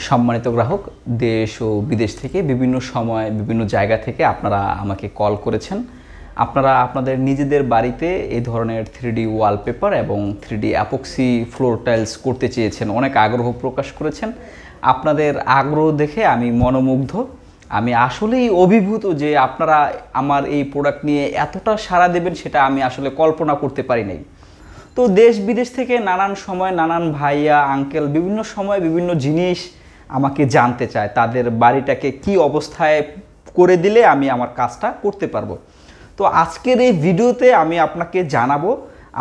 সম্মানিত গ্রাহক, দেশ ও বিদেশ থেকে বিভিন্ন সময় বিভিন্ন জায়গা থেকে আপনারা আমাকে কল করেছেন। আপনারা আপনাদের নিজেদের বাড়িতে এই ধরনের 3D ওয়ালপেপার এবং 3D অ্যাপক্সি ফ্লোর টাইলস করতে চেয়েছেন, অনেক আগ্রহ প্রকাশ করেছেন। আপনাদের আগ্রহ দেখে আমি মনোমুগ্ধ। আমি আসলেই অভিভূত যে আপনারা আমার এই প্রোডাক্ট নিয়ে এতটা সাড়া দেবেন সেটা আমি আসলে কল্পনা করতে পারি নাই। তো দেশ বিদেশ থেকে নানান সময় নানান ভাইয়া আঙ্কেল বিভিন্ন সময় বিভিন্ন জিনিস আমাকে জানতে চায়, তাদের বাড়িটাকে কি অবস্থায় করে দিলে আমি আমার কাজটা করতে পারবো। তো আজকের এই ভিডিওতে আমি আপনাকে জানাবো,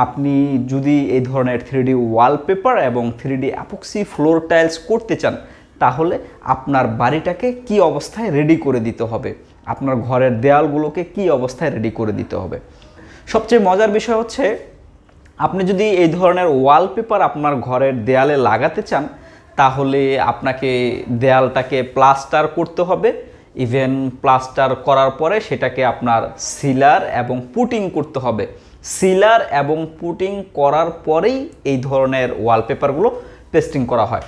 আপনি যদি এই ধরনের 3D ওয়ালপেপার এবং 3D অ্যাপক্সি ফ্লোর টাইলস করতে চান তাহলে আপনার বাড়িটাকে কি অবস্থায় রেডি করে দিতে হবে, আপনার ঘরের দেয়ালগুলোকে কি অবস্থায় রেডি করে দিতে হবে। সবচেয়ে মজার বিষয় হচ্ছে, আপনি যদি এই ধরনের ওয়ালপেপার আপনার ঘরের দেয়ালে লাগাতে চান তাহলে আপনাকে দেয়ালটাকে প্লাস্টার করতে হবে। ইভেন প্লাস্টার করার পরে সেটাকে আপনার সিলার এবং পুটিং করতে হবে। সিলার এবং পুটিং করার পরেই এই ধরনের ওয়ালপেপারগুলো পেস্টিং করা হয়।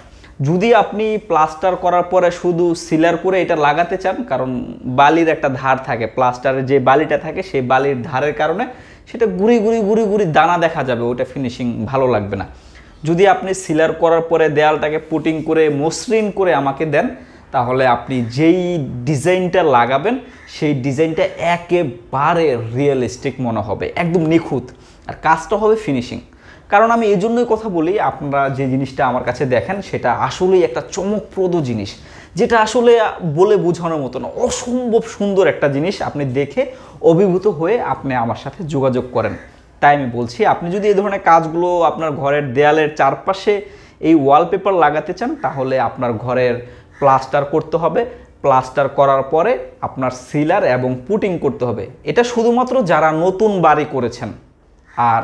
যদি আপনি প্লাস্টার করার পরে শুধু সিলার করে এটা লাগাতে চান, কারণ বালির একটা ধার থাকে, প্লাস্টারের যে বালিটা থাকে সেই বালির ধারের কারণে সেটা গুড়ি গুড়ি দানা দেখা যাবে, ওটা ফিনিশিং ভালো লাগবে না। যদি আপনি সিলার করার পরে দেয়ালটাকে পুটিং করে মসৃণ করে আমাকে দেন তাহলে আপনি যেই ডিজাইনটা লাগাবেন সেই ডিজাইনটা একেবারে রিয়েলিস্টিক মনে হবে, একদম নিখুঁত, আর কাজটা হবে ফিনিশিং। কারণ আমি এই জন্যই কথা বলি, আপনারা যে জিনিসটা আমার কাছে দেখেন সেটা আসলেই একটা চমকপ্রদ জিনিস, যেটা আসলে বলে বোঝানোর মতো না, অসম্ভব সুন্দর একটা জিনিস। আপনি দেখে অভিভূত হয়ে আপনি আমার সাথে যোগাযোগ করেন। তাই আমি বলছি, আপনি যদি এই ধরনের কাজগুলো আপনার ঘরের দেয়ালের চারপাশে এই ওয়ালপেপার লাগাতে চান তাহলে আপনার ঘরের প্লাস্টার করতে হবে। প্লাস্টার করার পরে আপনার সিলার এবং পুটিং করতে হবে। এটা শুধুমাত্র যারা নতুন বাড়ি করেছেন, আর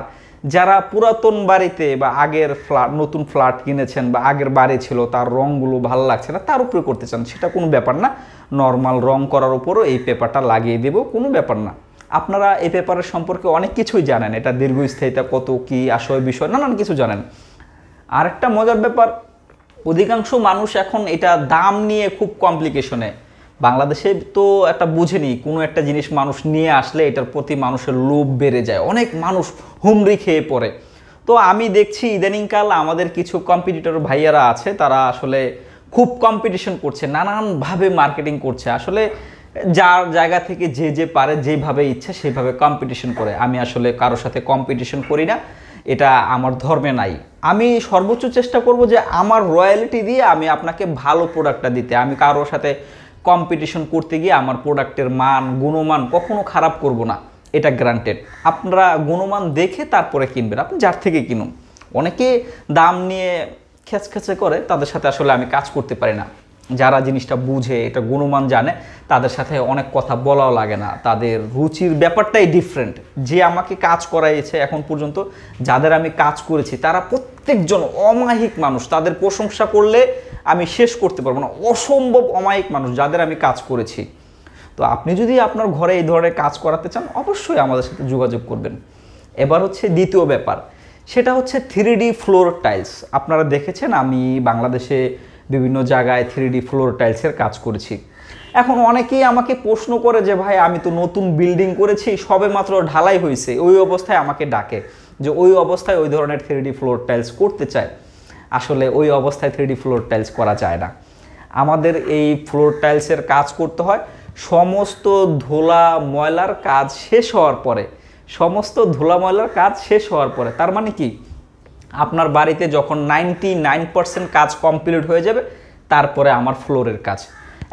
যারা পুরাতন বাড়িতে বা আগের নতুন ফ্ল্যাট কিনেছেন বা আগের বাড়ি ছিল তার রঙগুলো ভালো লাগছে না তার উপরে করতে চান, সেটা কোনো ব্যাপার না। নর্মাল রং করার উপরও এই পেপারটা লাগিয়ে দেব, কোনো ব্যাপার না। আপনারা এই পেপারের সম্পর্কে অনেক কিছুই জানেন, এটা দীর্ঘস্থায়িতা কত, কি আসল বিষয়, নানান কিছু জানেন। আরেকটা মজার ব্যাপার, অধিকাংশ মানুষ এখন এটা দাম নিয়ে খুব কমপ্লিকেশনে। বাংলাদেশে তো একটা বুঝেনি, কোনো একটা জিনিস মানুষ নিয়ে আসলে এটার প্রতি মানুষের লোভ বেড়ে যায়, অনেক মানুষ হুমড়ি খেয়ে পড়ে। তো আমি দেখছি ইদানিংকাল আমাদের কিছু কম্পিটিটর ভাইয়ারা আছে, তারা আসলে খুব কম্পিটিশন করছে, নানানভাবে মার্কেটিং করছে। আসলে যার জায়গা থেকে যে পারে যেভাবে ইচ্ছা সেভাবে কম্পিটিশন করে। আমি আসলে কারোর সাথে কম্পিটিশন করি না, এটা আমার ধর্মে নাই। আমি সর্বোচ্চ চেষ্টা করব যে আমার রয়্যালিটি দিয়ে আমি আপনাকে ভালো প্রোডাক্টটা দিতে। আমি কারোর সাথে কম্পিটিশন করতে গিয়ে আমার প্রোডাক্টের মান গুণমান কখনো খারাপ করব না, এটা গ্রান্টেড। আপনারা গুণমান দেখে তারপরে কিনবেন, আপনি যার থেকে কিনুন। অনেকে দাম নিয়ে খেচখেচে করে, তাদের সাথে আসলে আমি কাজ করতে পারি না। যারা জিনিসটা বুঝে, এটা গুণমান জানে, তাদের সাথে অনেক কথা বলাও লাগে না, তাদের রুচির ব্যাপারটাই ডিফারেন্ট। যে আমাকে কাজ করাইছে এখন পর্যন্ত, যাদের আমি কাজ করেছি তারা প্রত্যেকজন অমায়িক মানুষ, তাদের প্রশংসা করলে আমি শেষ করতে পারবো না, অসম্ভব অমায়িক মানুষ যাদের আমি কাজ করেছি। তো আপনি যদি আপনার ঘরে এই ধরনের কাজ করাতে চান অবশ্যই আমাদের সাথে যোগাযোগ করবেন। এবার হচ্ছে দ্বিতীয় ব্যাপার, সেটা হচ্ছে 3D ফ্লোর টাইলস। আপনারা দেখেছেন আমি বাংলাদেশে বিভিন্ন জায়গায় 3D ফ্লোর টাইলসের কাজ করেছি। এখন অনেকেই আমাকে প্রশ্ন করে যে ভাই আমি তো নতুন বিল্ডিং করেছি, সবে মাত্র ঢালাই হয়েছে, ওই অবস্থায় আমাকে ডাকে যে ওই অবস্থায় ওই ধরনের 3D ফ্লোর টাইলস করতে চায়। আসলে ওই অবস্থায় 3D ফ্লোর টাইলস করা যায় না। আমাদের এই ফ্লোর টাইলসের কাজ করতে হয় সমস্ত ধুলা ময়লার কাজ শেষ হওয়ার পরে, সমস্ত ধুলা ময়লার কাজ শেষ হওয়ার পরে। তার মানে কি, আপনার বাড়িতে যখন 99% কাজ কমপ্লিট হয়ে যাবে তারপরে আমার ফ্লোরের কাজ।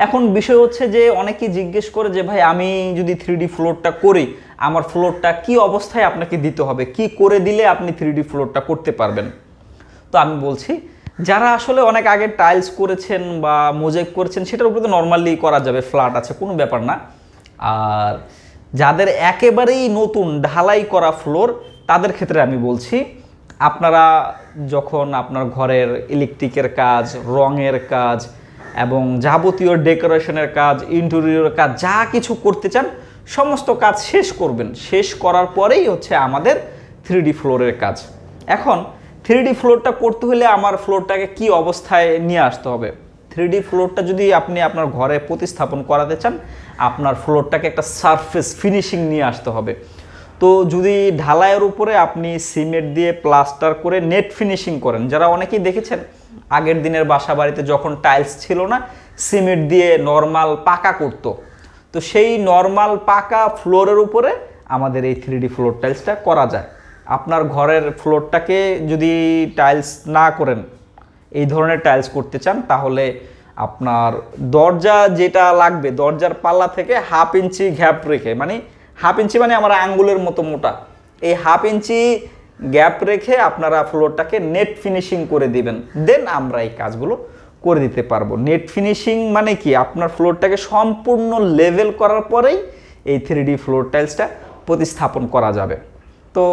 এখন বিষয় হচ্ছে যে অনেকেই জিজ্ঞেস করে যে ভাই আমি যদি 3D ফ্লোরটা করি আমার ফ্লোরটা কি অবস্থায় আপনাকে দিতে হবে, কি করে দিলে আপনি 3D ফ্লোরটা করতে পারবেন। তো আমি বলছি, যারা আসলে অনেক আগে টাইলস করেছেন বা মোজাইক করেছেন সেটার উপরে তো নর্মালি করা যাবে, ফ্ল্যাট আছে, কোনো ব্যাপার না। আর যাদের একেবারেই নতুন ঢালাই করা ফ্লোর তাদের ক্ষেত্রে আমি বলছি, আপনারা যখন আপনার ঘরের ইলেকট্রিকের কাজ, রঙের কাজ এবং যাবতীয় ডেকোরেশনের কাজ, ইন্টেরিয়র কাজ যা কিছু করতে চান সমস্ত কাজ শেষ করবেন। শেষ করার পরেই হচ্ছে আমাদের 3D ফ্লোরের কাজ। এখন 3D ফ্লোরটা করতে হলে আমার ফ্লোরটাকে কি অবস্থায় নিয়ে আসতে হবে, 3D ফ্লোরটা যদি আপনি আপনার ঘরে প্রতিস্থাপন করাতে চান, আপনার ফ্লোরটাকে একটা সারফেস ফিনিশিং নিয়ে আসতে হবে। তো যদি ঢালাইয়ের উপরে আপনি সিমেন্ট দিয়ে প্লাস্টার করে নেট ফিনিশিং করেন, যারা অনেকেই দেখেছেন আগের দিনের বাসা বাড়িতে যখন টাইলস ছিল না, সিমেন্ট দিয়ে নর্মাল পাকা করতো, তো সেই নর্মাল পাকা ফ্লোরের উপরে আমাদের এই 3D ফ্লোর টাইলসটা করা যায়। আপনার ঘরের ফ্লোরটাকে যদি টাইলস না করেন, এই ধরনের টাইলস করতে চান, তাহলে আপনার দরজা যেটা লাগবে, দরজার পাল্লা থেকে 1/2 ইঞ্চি গ্যাপ রেখে, মানে 1/2 ইঞ্চি মানে আমার আঙ্গুলের মতো মোটা, এই 1/2 ইঞ্চি গ্যাপ রেখে আপনারা ফ্লোরটাকে নেট ফিনিশিং করে দিবেন, দেন আমরা এই কাজগুলো করে দিতে পারবো। নেট ফিনিশিং মানে কি, আপনার ফ্লোরটাকে সম্পূর্ণ লেভেল করার পরেই এই 3D ফ্লোর টাইলসটা প্রতিস্থাপন করা যাবে। তো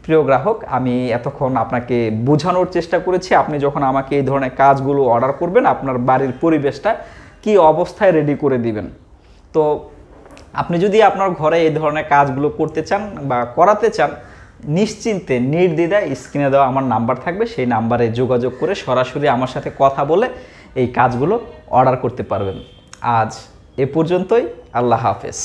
প্রিয় গ্রাহক, আমি এতক্ষণ আপনাকে বোঝানোর চেষ্টা করেছি, আপনি যখন আমাকে এই ধরনের কাজগুলো অর্ডার করবেন, আপনার বাড়ির পরিবেশটা কি অবস্থায় রেডি করে দিবেন। তো আপনি যদি আপনার ঘরে এই ধরনের কাজগুলো করতে চান বা করাতে চান, নিশ্চিন্তে নির্দ্বিধায় স্ক্রিনে দেওয়া আমার নাম্বার থাকবে, সেই নাম্বারে যোগাযোগ করে সরাসরি আমার সাথে কথা বলে এই কাজগুলো অর্ডার করতে পারবেন। আজ এ পর্যন্তই, আল্লাহ হাফেজ।